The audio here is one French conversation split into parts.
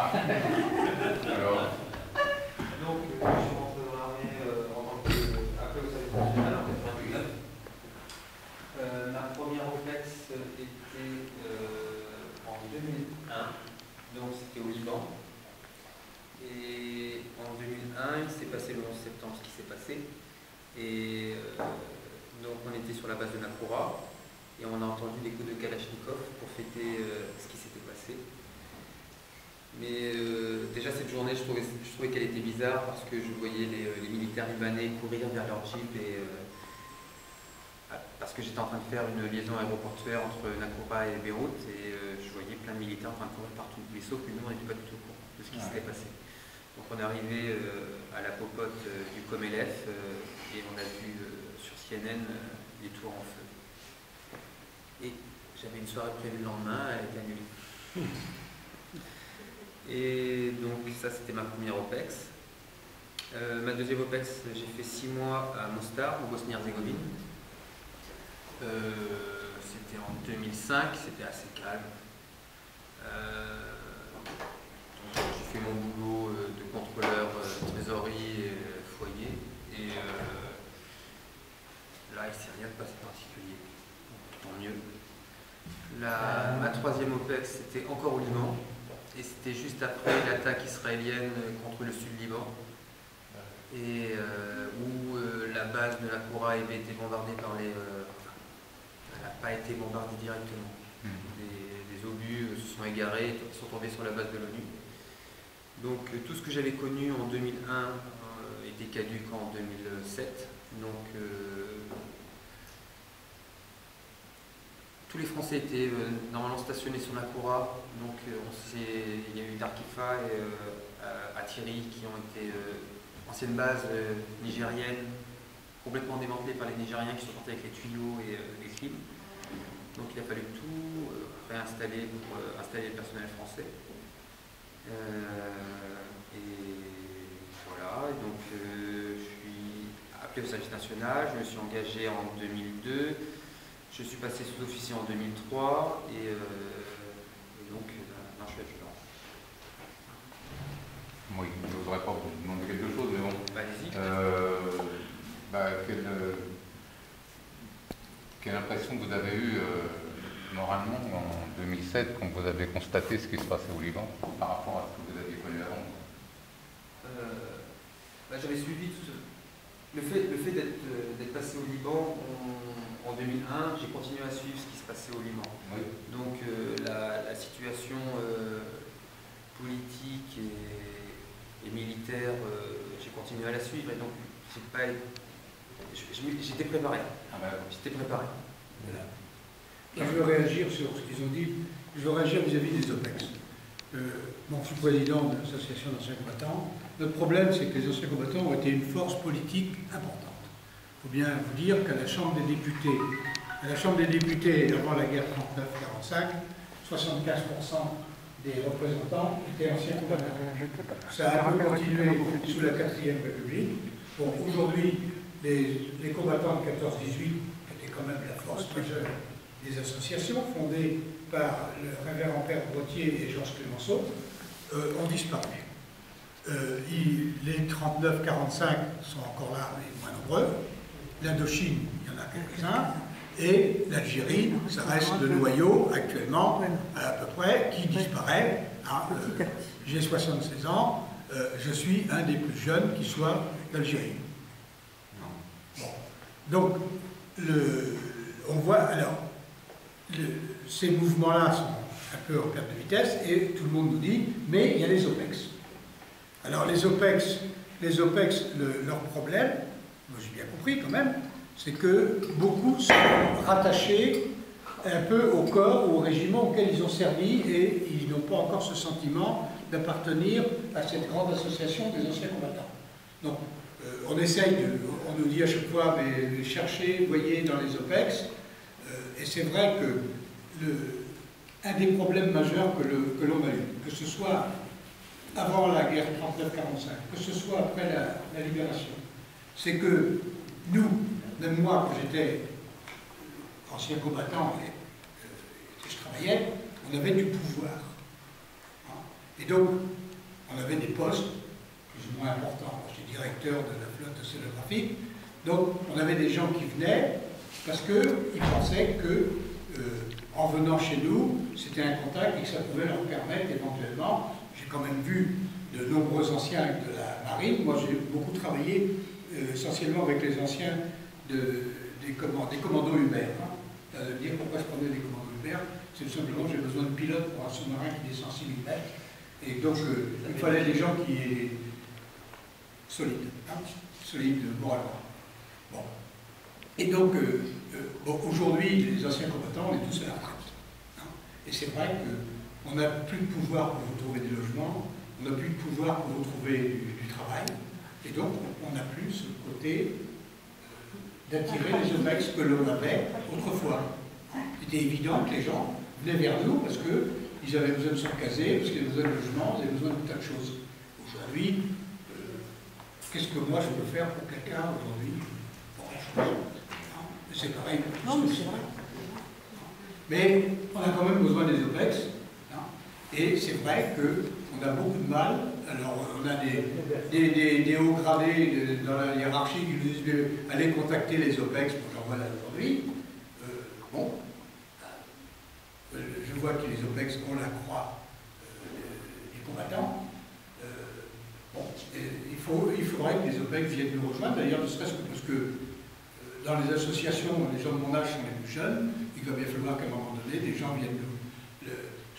Ah. Alors. Donc, je suis rentré dans l'armée en tant qu'appel au service national en 99. Ma première OPEX était en 2001, donc c'était au Liban. Et en 2001, il s'est passé le 11 septembre ce qui s'est passé. Et donc on était sur la base de Nakoura et on a entendu des coups de Kalachnikov pour fêter ce qui s'était passé. Mais déjà cette journée, je trouvais qu'elle était bizarre parce que je voyais les militaires libanais courir vers leur jeep et parce que j'étais en train de faire une liaison aéroportuaire entre Nakoura et Beyrouth et je voyais plein de militaires en train de courir partout. Mais sauf que nous, on n'était pas du tout au courant de ce qui s'était passé. Donc on est arrivé à la popote du Comelef et on a vu sur CNN les tours en feu. Et j'avais une soirée prévue le lendemain, elle a été annulée. Et donc ça c'était ma première OPEX. Ma deuxième OPEX, j'ai fait 6 mois à Mostar, en Bosnie-Herzégovine. C'était en 2005, c'était assez calme. J'ai fait mon boulot de contrôleur trésorerie et foyer. Et là, il ne s'est rien passé de particulier. Tant mieux. Ma troisième OPEX, c'était encore au Liban. Et c'était juste après l'attaque israélienne contre le sud Liban. Et où la base de Nakoura avait été bombardée par les... elle n'a pas été bombardée directement. Des obus se sont égarés et sont tombés sur la base de l'ONU. Donc tout ce que j'avais connu en 2001 était caduc en 2007. Donc tous les Français étaient normalement stationnés sur Nakoura. Donc il y a eu Darkifa et Atiri qui ont été anciennes bases nigériennes complètement démantelées par les Nigériens qui sont partis avec les tuyaux et les clims. Donc il a fallu tout réinstaller pour installer le personnel français. Et voilà, donc je suis appelé au service national, je me suis engagé en 2002, je suis passé sous-officier en 2003 et donc maintenant je suis adjudant. Oui, je n'oserais pas vous demander quelque chose, mais bon. Allez-y. Quelle impression vous avez eue moralement en 2007 quand vous avez constaté ce qui se passait au Liban par rapport à ce que vous aviez connu avant? J'avais suivi tout le fait d'être passé au Liban en 2001, j'ai continué à suivre ce qui se passait au Liban. Oui. Donc la situation politique et militaire, j'ai continué à la suivre et donc j'étais préparé. J'étais préparé. Voilà. Je veux réagir sur ce qu'ils ont dit. Je veux réagir vis-à-vis des OPEX. Je suis président de l'association d'anciens combattants. Notre problème, c'est que les anciens combattants ont été une force politique importante. Il faut bien vous dire qu'à la Chambre des députés, avant la guerre 39-45, 75% des représentants étaient anciens combattants. Ça a un peu continué sous la 4e République. Bon, aujourd'hui, les combattants de 14-18, qui étaient quand même la force majeure des associations, fondées par le révérend Père Brottier et Georges Clemenceau, ont disparu. Les 39-45 sont encore là, mais moins nombreux. L'Indochine, il y en a quelques-uns. Et l'Algérie, ça reste le noyau actuellement, à peu près, qui disparaît. J'ai 76 ans, je suis un des plus jeunes qui soit d'Algérie. Bon. Donc, on voit, alors, ces mouvements-là sont un peu en perte de vitesse et tout le monde nous dit, mais il y a les OPEX. Alors, les OPEX, leur problème, moi j'ai bien compris quand même, c'est que beaucoup sont rattachés un peu au corps ou au régiment auquel ils ont servi et ils n'ont pas encore ce sentiment d'appartenir à cette grande association des anciens combattants. Donc, on essaye on nous dit à chaque fois, mais cherchez, voyez dans les OPEX, et c'est vrai que un des problèmes majeurs que l'on a eu, que ce soit avant la guerre 39-45, que ce soit après la libération, c'est que nous, même moi, quand j'étais ancien combattant et que je travaillais, on avait du pouvoir. Et donc, on avait des postes plus ou moins importants. J'étais directeur de la flotte océanographique. Donc, on avait des gens qui venaient parce qu'ils pensaient que, en venant chez nous, c'était un contact et que ça pouvait leur permettre éventuellement, j'ai quand même vu de nombreux anciens de la marine. Moi, j'ai beaucoup travaillé essentiellement avec les anciens des commandos Hubert. Hein. Dire pourquoi je prenais des commandos Hubert, c'est tout simplement que j'ai besoin de pilotes pour un sous-marin qui descend 6000 mètres. Et donc, il fallait des gens qui étaient solides, hein, solides moralement. Bon. Et donc, bon, aujourd'hui, les anciens combattants, on est tous à la retraite. Hein. Et c'est vrai qu'on n'a plus de pouvoir pour vous trouver des logements, on n'a plus de pouvoir pour vous trouver du travail, et donc on n'a plus ce côté d'attirer les OPEX que l'on avait autrefois. C'était évident que les gens venaient vers nous parce qu'ils avaient besoin de se caser, parce qu'ils avaient besoin de logement, ils avaient besoin de tas de choses. Aujourd'hui, qu'est-ce que moi je peux faire pour quelqu'un aujourd'hui? C'est pareil. Non, mais c'est vrai. Mais on a quand même besoin des OPEX. Hein, et c'est vrai qu'on a beaucoup de mal. Alors, on a des hauts gradés dans la hiérarchie qui nous disent allez contacter les OPEX. Moi, j'en vois là aujourd'hui. Bon, je vois que les OPEX ont la croix des combattants. Bon, il faudrait que les OPEX viennent nous rejoindre, d'ailleurs, ne serait-ce que parce que dans les associations, les gens de mon âge sont les plus jeunes, il va bien falloir qu'à un moment donné, des gens viennent nous...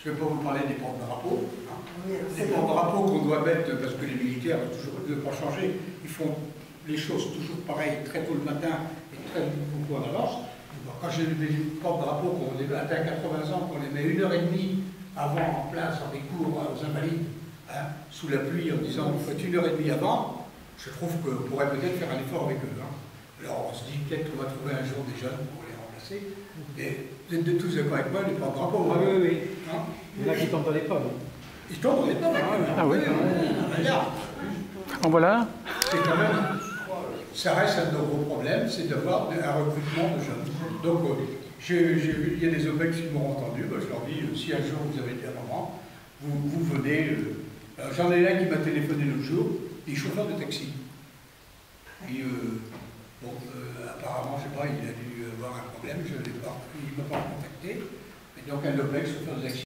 Je ne vais pas vous parler des porte-drapeaux. Hein. Les porte-drapeaux qu'on doit mettre, parce que les militaires ne peuvent pas changer, ils font les choses toujours pareilles, très tôt le matin et très beaucoup en avance. Quand j'ai des porte-drapeaux qu'on les atteint à 80 ans, qu'on les met 1h30 avant en place, dans des cours aux Invalides, hein, sous la pluie, en disant vous faites 1h30 avant, je trouve qu'on pourrait peut-être faire un effort avec eux. Hein. Alors on se dit peut-être qu'on va trouver un jour des jeunes pour les remplacer. Mais vous êtes tous d'accord avec moi, les porte-drapeaux. Ah oui, oui. Hein, il y en a qui tombent dans les pommes. ils tombent dans les pommes. Ah oui. Regarde. En voilà. C'est quand même, ça reste un de nos gros problèmes, c'est d'avoir un recrutement de jeunes. Donc, il y a des OPEX qui m'ont entendu, ben, je leur dis, si un jour vous avez un moment, vous venez. J'en ai un qui m'a téléphoné l'autre jour, il est chauffeur de taxi. Et, bon, apparemment, je ne sais pas, il a dû avoir un problème, il ne m'a pas contacté. Et donc, un OPEX, chauffeur de taxi.